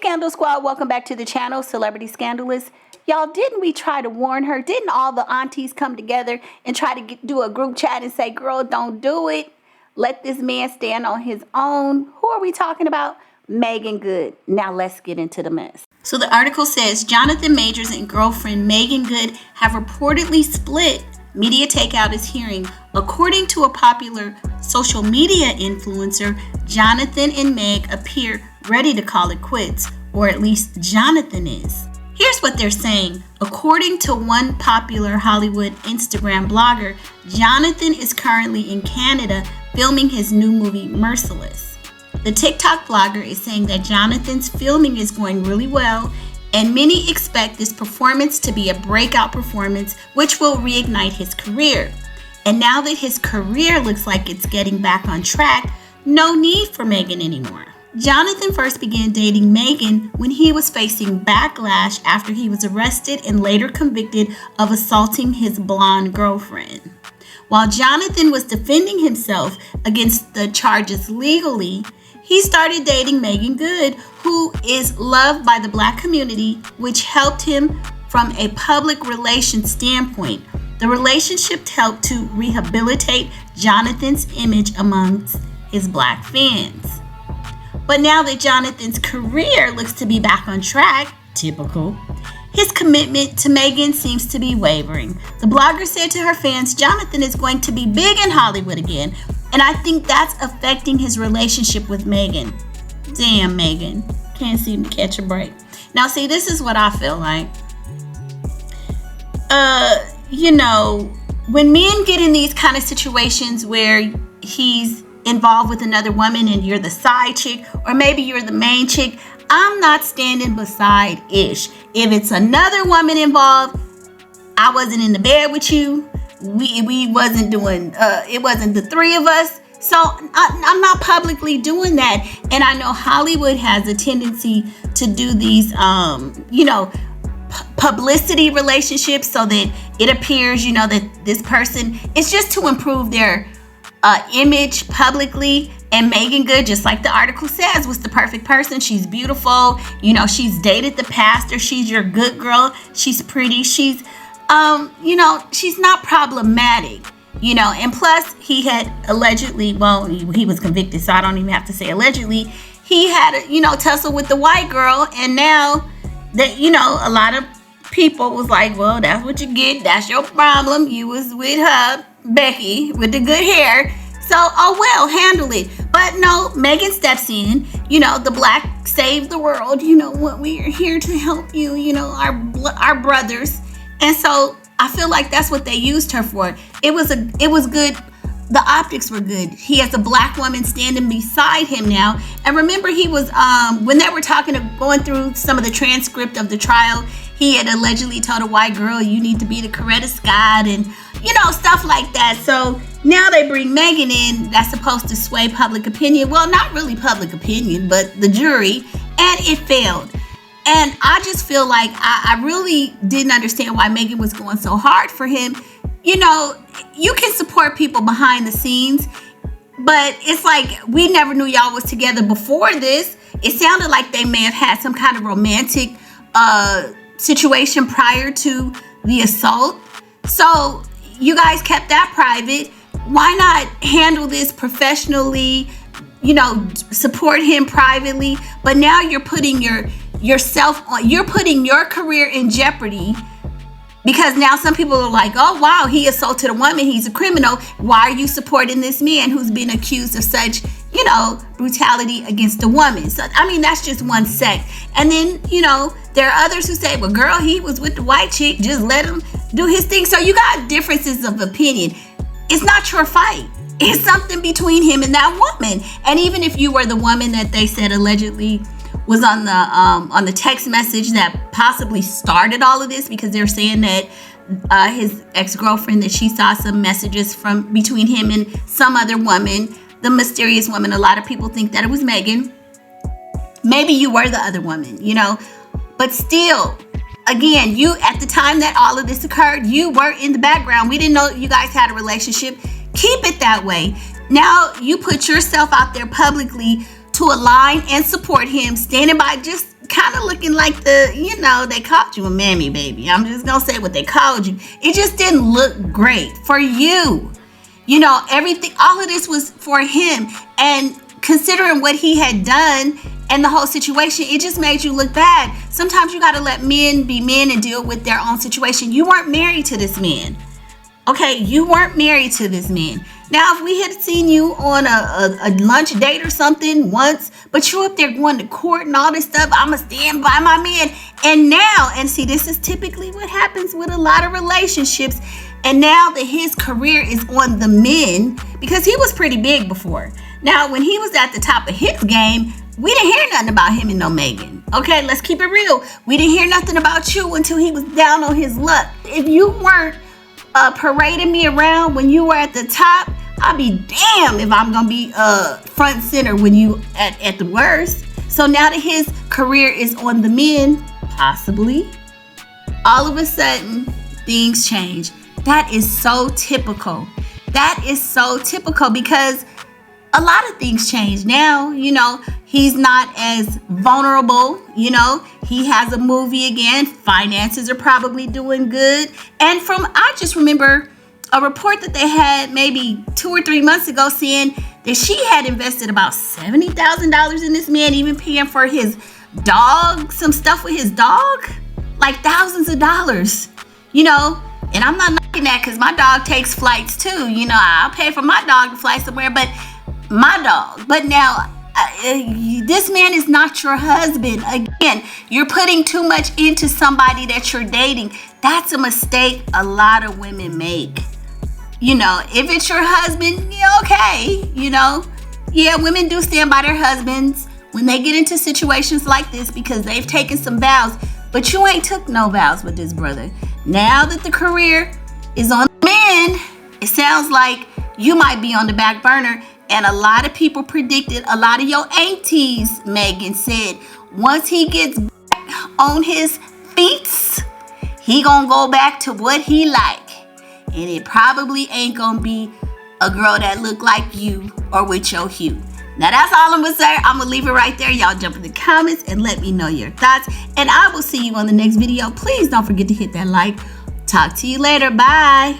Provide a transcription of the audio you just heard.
Scandal Squad, welcome back to the channel, Celebrity Scandalous. Y'all, didn't we try to warn her? Didn't all the aunties come together and try to do a group chat and say, girl, don't do it. Let this man stand on his own. Who are we talking about? Meagan Good. Now let's get into the mess. So the article says, Jonathan Majors and girlfriend Meagan Good have reportedly split. Media takeout is hearing. According to a popular social media influencer, Jonathan and Meg appear ready to call it quits, or at least Jonathan is. Here's what they're saying. According to one popular Hollywood Instagram blogger, Jonathan is currently in Canada filming his new movie, Merciless. The TikTok blogger is saying that Jonathan's filming is going really well, and many expect this performance to be a breakout performance which will reignite his career. And now that his career looks like it's getting back on track, no need for Meagan anymore. Jonathan first began dating Meagan when he was facing backlash after he was arrested and later convicted of assaulting his blonde girlfriend. While Jonathan was defending himself against the charges legally, he started dating Meagan Good, who is loved by the Black community, which helped him from a public relations standpoint. The relationship helped to rehabilitate Jonathan's image amongst his Black fans. But now that Jonathan's career looks to be back on track, typical, his commitment to Meagan seems to be wavering. The blogger said to her fans, Jonathan is going to be big in Hollywood again, and I think that's affecting his relationship with Meagan. Damn, Meagan. Can't seem to catch a break. Now, see, this is what I feel like. When men get in these kind of situations where he's involved with another woman and you're the side chick, or maybe you're the main chick, I'm not standing beside Ish. If it's another woman involved, I wasn't in the bed with you. We wasn't doing, it wasn't the three of us. So I'm not publicly doing that. And I know Hollywood has a tendency to do these, publicity relationships so that it appears, that this person, it's just to improve their image publicly. And Meagan Good, just like the article says, was the perfect person. She's beautiful. She's dated the pastor. She's your good girl. She's pretty. She's, she's not problematic, and plus he had allegedly, he was convicted, so I don't even have to say allegedly, he had a, tussle with the white girl. And now that, a lot of people was like, well, that's what you get. That's your problem. You was with her, Becky, with the good hair. So, handle it. But no, Meagan steps in. The Black save the world. What we are here to help you. Our brothers. And so I feel like that's what they used her for. It was good. The optics were good. He has a Black woman standing beside him now. And remember, he was when they were going through some of the transcript of the trial, he had allegedly told a white girl, you need to be the Coretta Scott and, stuff like that. So now they bring Meagan in. That's supposed to sway public opinion. Well, not really public opinion, but the jury. And it failed. And I just feel like I really didn't understand why Meagan was going so hard for him. You can support people behind the scenes, but it's like we never knew y'all was together before this. It sounded like they may have had some kind of romantic situation prior to the assault. So you guys kept that private. Why not handle this professionally? Support him privately. But now you're putting yourself on. You're putting your career in jeopardy. Because now some people are like, oh, wow, he assaulted a woman. He's a criminal. Why are you supporting this man who's been accused of such, brutality against a woman? So, that's just one sect. And then, there are others who say, well, girl, he was with the white chick. Just let him do his thing. So you got differences of opinion. It's not your fight. It's something between him and that woman. And even if you were the woman that they said allegedly was on the text message that possibly started all of this, because they're saying that his ex-girlfriend, that she saw some messages from between him and some other woman, the mysterious woman. A lot of people think that it was Meagan. Maybe you were the other woman, but still, again, you, at the time that all of this occurred, you were in the background. We didn't know you guys had a relationship. Keep it that way. Now you put yourself out there publicly to align and support him, standing by, just kind of looking like they called you a mammy baby. I'm just gonna say what they called you. It just didn't look great for you. Everything, all of this was for him. And considering what he had done and the whole situation, it just made you look bad. Sometimes you got to let men be men and deal with their own situation. You weren't married to this man. Okay, you weren't married to this man. Now, if we had seen you on a lunch date or something once, but you're up there going to court and all this stuff, I'm going to stand by my man. And see, this is typically what happens with a lot of relationships. And now that his career is on the men, because he was pretty big before. Now, when he was at the top of his game, we didn't hear nothing about him and no Meagan. Okay, let's keep it real. We didn't hear nothing about you until he was down on his luck. If you weren't parading me around when you were at the top, I'll be damned if I'm going to be front and center when you at the worst. So now that his career is on the men, possibly, all of a sudden, things change. That is so typical. That is so typical because a lot of things change now. He's not as vulnerable. He has a movie again. Finances are probably doing good. And I just remember a report that they had maybe 2 or 3 months ago saying that she had invested about $70,000 in this man, even paying for his dog, some stuff with his dog, like thousands of dollars, and I'm not knocking that because my dog takes flights too. I'll pay for my dog to fly somewhere, but my dog. But now, this man is not your husband. Again, you're putting too much into somebody that you're dating. That's a mistake a lot of women make. If it's your husband, okay. Yeah, women do stand by their husbands when they get into situations like this because they've taken some vows. But you ain't took no vows with this brother. Now that the career is on the men, it sounds like you might be on the back burner. And a lot of people predicted, a lot of your aunties, Meagan, said, once he gets back on his feet, he gonna go back to what he like. And it probably ain't gonna be a girl that look like you or with your hue. Now that's all I'm gonna say. I'm gonna leave it right there. Y'all jump in the comments and let me know your thoughts. And I will see you on the next video. Please don't forget to hit that like. Talk to you later. Bye.